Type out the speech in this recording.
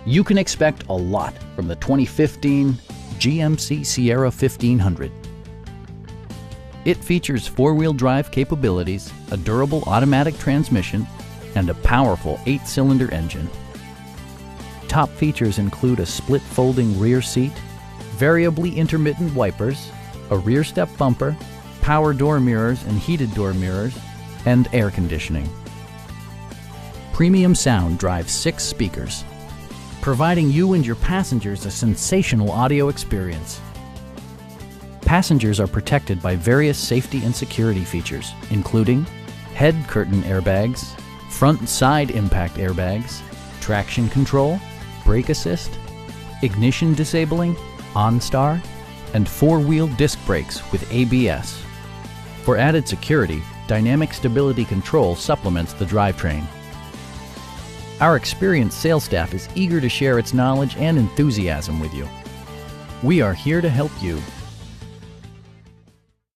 You can expect a lot from the 2015 GMC Sierra 1500. It features four-wheel drive capabilities, a durable automatic transmission, and a powerful 8-cylinder engine. Top features include a split folding rear seat, variably intermittent wipers, a rear step bumper, power door mirrors and heated door mirrors, and air conditioning. Premium sound drives 6 speakers, providing you and your passengers a sensational audio experience. Passengers are protected by various safety and security features, including head curtain airbags, front and side impact airbags, traction control, brake assist, ignition disabling, OnStar, and 4-wheel disc brakes with ABS. For added security, dynamic stability control supplements the drivetrain. Our experienced sales staff is eager to share its knowledge and enthusiasm with you. We are here to help you.